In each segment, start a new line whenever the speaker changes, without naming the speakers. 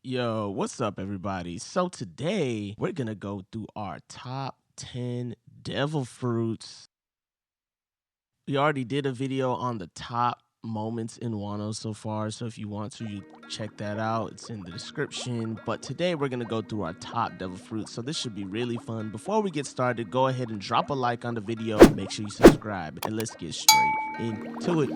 Yo, what's up, everybody? So today we're gonna go through our top 10 devil fruits. We already did a video on the top moments in Wano so far, so if you want to, you check that out. It's in the description. But today we're gonna go through our top devil fruits, so this should be really fun. Before we get started, go ahead and drop a like on the video. Make sure you subscribe, and let's get straight into it.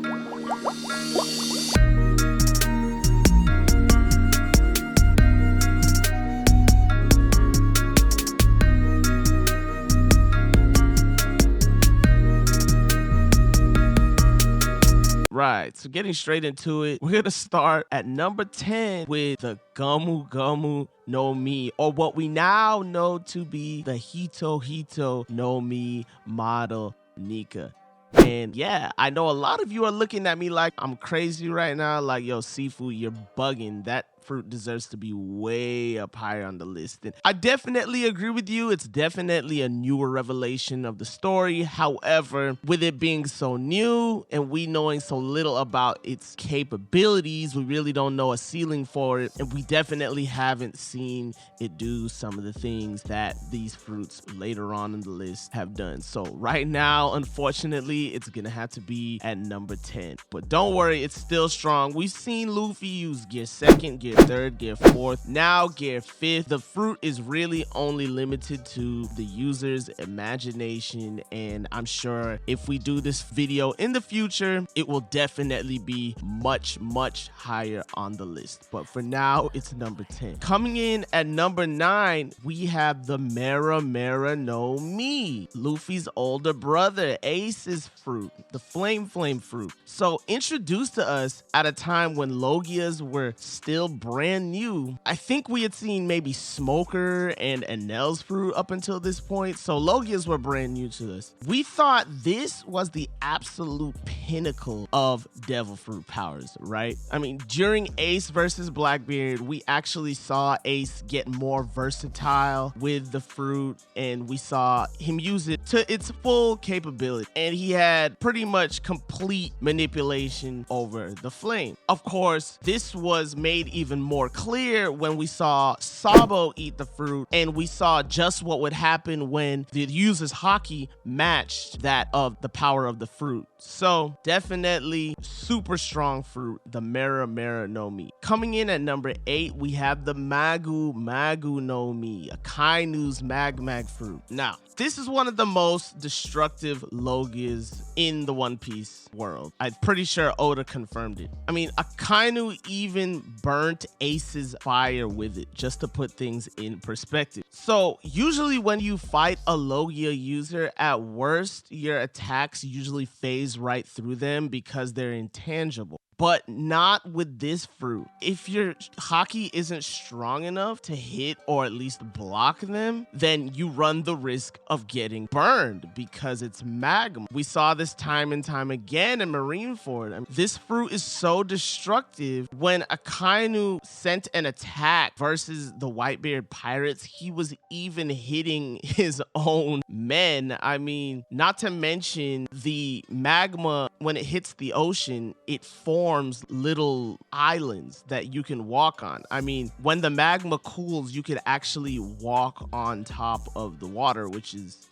Right, so getting straight into it, we're gonna start at number 10 with the Gomu Gomu no Mi, or what we now know to be the Hito Hito no Mi model Nika. And yeah, I know a lot of you are looking at me like I'm crazy right now, like, yo, Seafood, you're bugging. That fruit deserves to be way up higher on the list. And I definitely agree with you. It's definitely a newer revelation of the story. However, with it being so new and we knowing so little about its capabilities, we really don't know a ceiling for it. And we definitely haven't seen it do some of the things that these fruits later on in the list have done. So right now, unfortunately, it's gonna have to be at number 10. But don't worry, it's still strong. We've seen Luffy use gear 2nd, gear 3rd, gear 4th, now gear 5th. The fruit is really only limited to the user's imagination, and I'm sure if we do this video in the future, it will definitely be much higher on the list. But for now, it's number 10. Coming in at number 9, we have the Mera Mera no Mi, Luffy's older brother, Ace's fruit, the flame fruit. So introduced to us at a time when Logias were still brand new. I think we had seen maybe Smoker and Enel's fruit up until this point, so Logias were brand new to us. We thought this was the absolute pinnacle of devil fruit powers, right? I mean, during Ace versus Blackbeard, we actually saw Ace get more versatile with the fruit, and we saw him use it to its full capability, and he had pretty much complete manipulation over the flame. Of course, this was made even more clear when we saw Sabo eat the fruit, and we saw just what would happen when the user's haki matched that of the power of the fruit. So definitely super strong fruit, the Mera Mera no Mi. Coming in at number 8, we have the Magu Magu no Mi, Akainu's Mag fruit. Now, this is one of the most destructive Logias in the One Piece world. I'm pretty sure Oda confirmed it. I mean, Akainu even burnt Ace's fire with it, just to put things in perspective. So usually when you fight a Logia user, at worst, your attacks usually phase right through them because they're intangible. But not with this fruit. If your haki isn't strong enough to hit or at least block them, then you run the risk of getting burned because it's magma. We saw this time and time again in Marineford. I mean, this fruit is so destructive. When Akainu sent an attack versus the Whitebeard pirates, he was even hitting his own men. I mean, not to mention the magma, when it hits the ocean, it forms little islands that you can walk on. I mean, when the magma cools, you could actually walk on top of the water, which is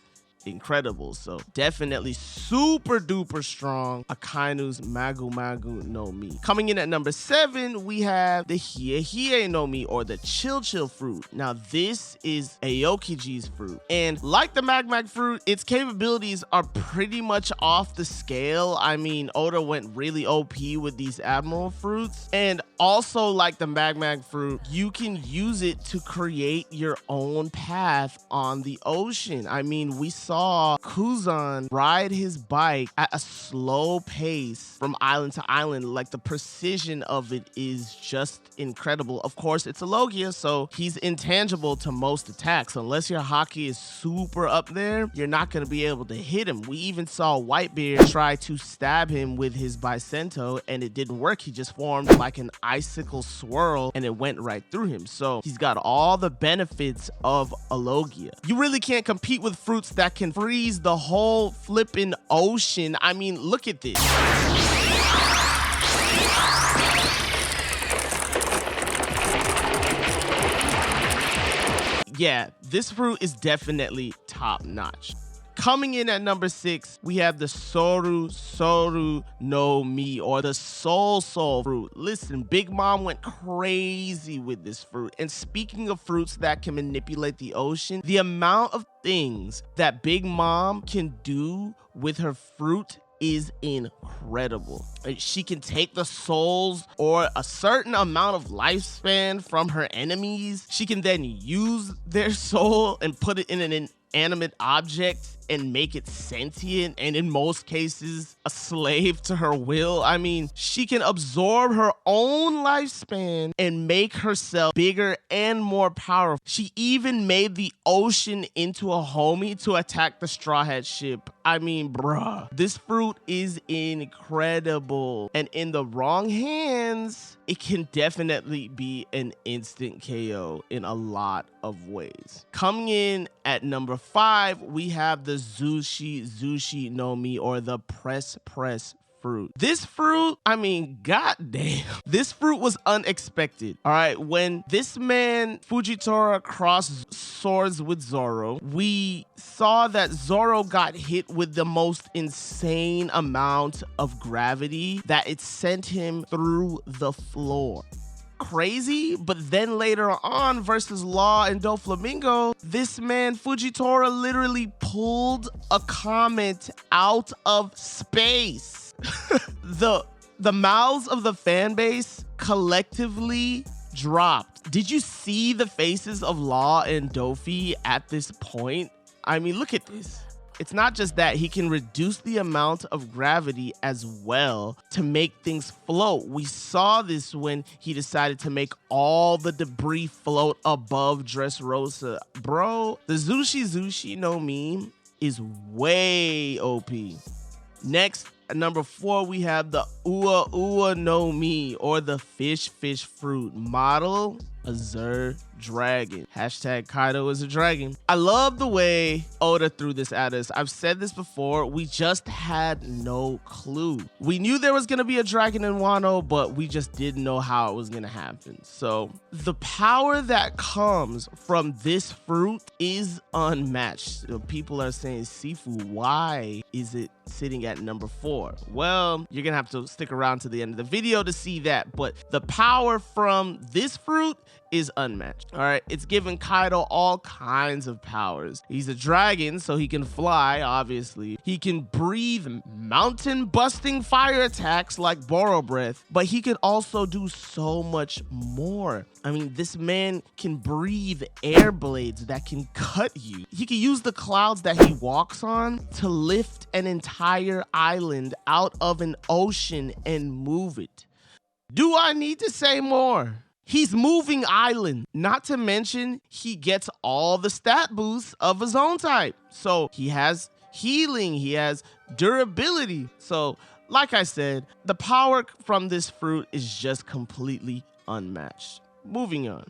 incredible. So definitely super duper strong Akainu's Magu Magu no Mi. Coming in at number 7, we have the Hie Hie no Mi, or the Chill fruit. Now this is Aokiji's fruit, and like the Mag fruit, its capabilities are pretty much off the scale. I mean, Oda went really OP with these Admiral fruits, and also like the Mag fruit, you can use it to create your own path on the ocean. I mean, we saw Kuzan ride his bike at a slow pace from island to island. Like, the precision of it is just incredible. Of course, it's a Logia, so he's intangible to most attacks. Unless your haki is super up there, you're not going to be able to hit him. We even saw Whitebeard try to stab him with his Bicento, and it didn't work. He just formed like an icicle swirl, and it went right through him. So he's got all the benefits of a Logia. You really can't compete with fruits that can freeze the whole flipping ocean. I mean, look at this. Yeah, this fruit is definitely top notch. Coming in at number 6, we have the Soru no Mi, or the Soul fruit. Listen, Big Mom went crazy with this fruit. And speaking of fruits that can manipulate the ocean, the amount of things that Big Mom can do with her fruit is incredible. She can take the souls or a certain amount of lifespan from her enemies. She can then use their soul and put it in an inanimate object and make it sentient, and in most cases a slave to her will. I mean, she can absorb her own lifespan and make herself bigger and more powerful. She even made the ocean into a homie to attack the Straw Hat ship. I mean, bruh, this fruit is incredible, and in the wrong hands, it can definitely be an instant KO in a lot of ways. Coming in at number 5, we have the Zushi no Mi, or the press fruit. This fruit, I mean, goddamn, this fruit was unexpected. All right, when this man Fujitora crossed swords with Zoro, we saw that Zoro got hit with the most insane amount of gravity that it sent him through the floor. Crazy, but then later on versus Law and Doflamingo, this man Fujitora literally pulled a comet out of space. The mouths of the fan base collectively dropped. Did you see the faces of Law and Dofi at this point? I mean, look at this. It's not just that, he can reduce the amount of gravity as well to make things float. We saw this when he decided to make all the debris float above Dressrosa. Bro, the Zushi no Mi is way OP. Next, at number 4, we have the Ua no Mi, or the fish fruit. Model Azure Dragon. Hashtag Kaido is a dragon. I love the way Oda threw this at us. I've said this before, we just had no clue. We knew there was going to be a dragon in Wano, but we just didn't know how it was going to happen. So the power that comes from this fruit is unmatched. People are saying, Sifu, why is it sitting at number 4? Well, you're going to have to stick around to the end of the video to see that, but the power from this fruit is unmatched. All right, it's giving Kaido all kinds of powers. He's a dragon, so he can fly, obviously. He can breathe mountain-busting fire attacks like Boro Breath, but he can also do so much more. I mean, this man can breathe air blades that can cut you. He can use the clouds that he walks on to lift an entire island out of an ocean and move it. Do I need to say more? He's moving island. Not to mention, he gets all the stat boosts of his own type. So he has healing, he has durability. So like I said, the power from this fruit is just completely unmatched. Moving on.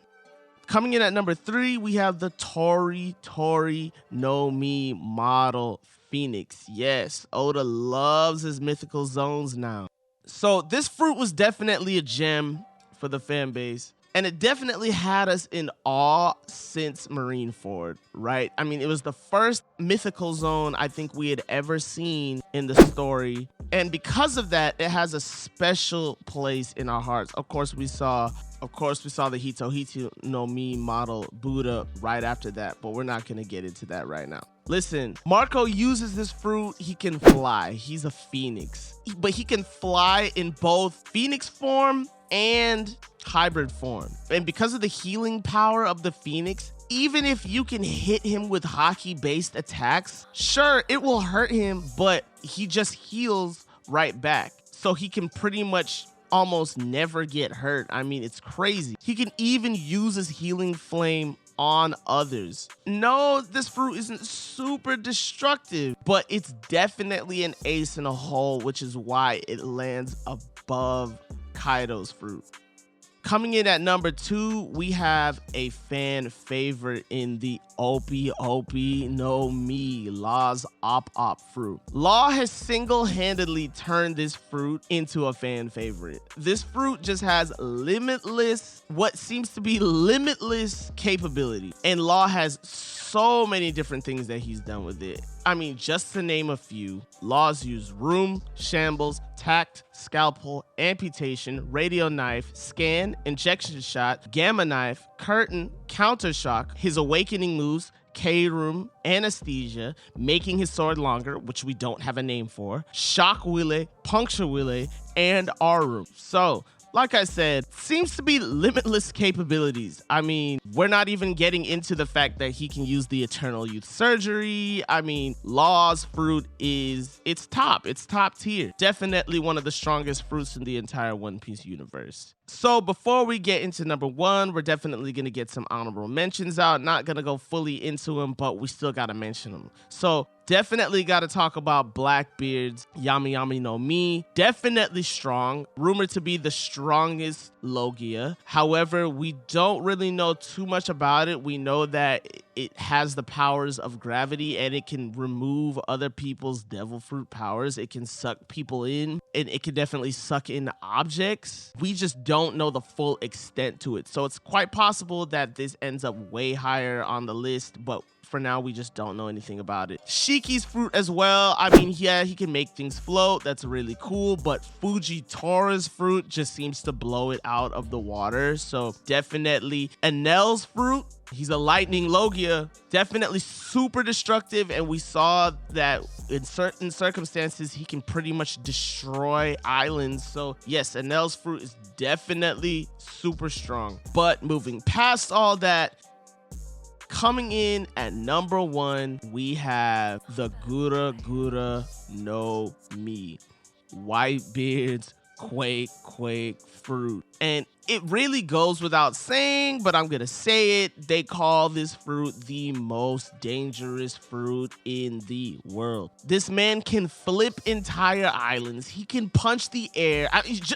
Coming in at number 3, we have the Tori no Mi model Phoenix. Yes, Oda loves his mythical zones now. So this fruit was definitely a gem for the fan base, and it definitely had us in awe since Marineford, right? I mean, it was the first mythical zone I think we had ever seen in the story, and because of that, it has a special place in our hearts. Of course, we saw the Hito no Mi model Buddha right after that, but we're not gonna get into that right now. Listen, Marco uses this fruit, he can fly. He's a phoenix, but he can fly in both phoenix form and hybrid form. And because of the healing power of the phoenix, even if you can hit him with hockey-based attacks, sure, it will hurt him, but he just heals right back. So he can pretty much almost never get hurt. I mean, it's crazy. He can even use his healing flame on others. No, this fruit isn't super destructive, but it's definitely an ace in a hole, which is why it lands above Kaido's fruit. Coming in at number 2, we have a fan favorite in the Opie Opie no Mi, Law's Op Op fruit. Law has single-handedly turned this fruit into a fan favorite. This fruit just has what seems to be limitless capability, and Law has so many different things that he's done with it. I mean, just to name a few, Law's used Room, Shambles, Tact, Scalpel, Amputation, Radio Knife, Scan, Injection Shot, Gamma Knife, Curtain, Counter Shock, his Awakening moves, K-Room, Anesthesia, making his sword longer, which we don't have a name for, Shock Wille, Puncture Wille, and R-Room. So, like I said, seems to be limitless capabilities. I mean, we're not even getting into the fact that he can use the Eternal Youth Surgery. I mean, Law's fruit it's top tier. Definitely one of the strongest fruits in the entire One Piece universe. So before we get into number 1, we're definitely going to get some honorable mentions out. Not going to go fully into them, but we still got to mention them. So definitely got to talk about Blackbeard's Yami Yami no Mi. Definitely strong. Rumored to be the strongest Logia. However, we don't really know too much about it. We know that it has the powers of gravity and it can remove other people's devil fruit powers. It can suck people in and it can definitely suck in objects. We just don't know the full extent to it. So it's quite possible that this ends up way higher on the list, but for now, we just don't know anything about it. Shiki's fruit as well. I mean, yeah, he can make things float. That's really cool. But Fujitori's fruit just seems to blow it out of the water. So definitely Enel's fruit. He's a lightning Logia. Definitely super destructive. And we saw that in certain circumstances, he can pretty much destroy islands. So yes, Enel's fruit is definitely super strong. But moving past all that, coming in at number 1, we have the Gura Gura no Mi, Whitebeard's Quake fruit. And it really goes without saying, but I'm gonna say it. They call this fruit the most dangerous fruit in the world. This man can flip entire islands. He can punch the air.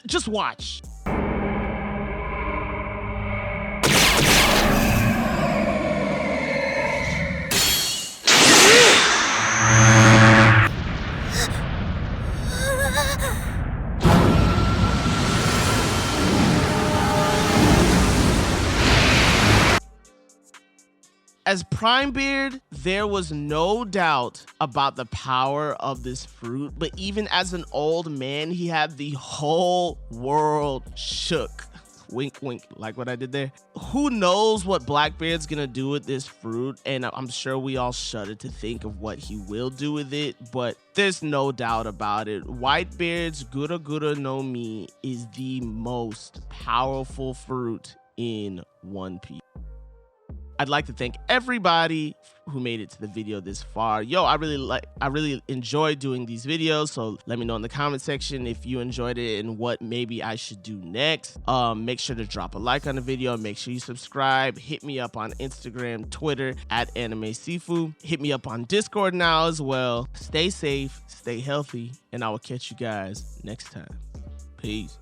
Just watch. As Primebeard, there was no doubt about the power of this fruit, but even as an old man, he had the whole world shook. Wink, wink, like what I did there. Who knows what Blackbeard's gonna do with this fruit, and I'm sure we all shudder to think of what he will do with it, but there's no doubt about it. Whitebeard's Gura Gura no Mi is the most powerful fruit in One Piece. I'd like to thank everybody who made it to the video this far. Yo, I really enjoy doing these videos, so let me know in the comment section if you enjoyed it and what maybe I should do next. Make sure to drop a like on the video, make sure you subscribe, hit me up on Instagram, Twitter at AnimeSifu, hit me up on Discord now as well. Stay safe, stay healthy, and I will catch you guys next time. Peace.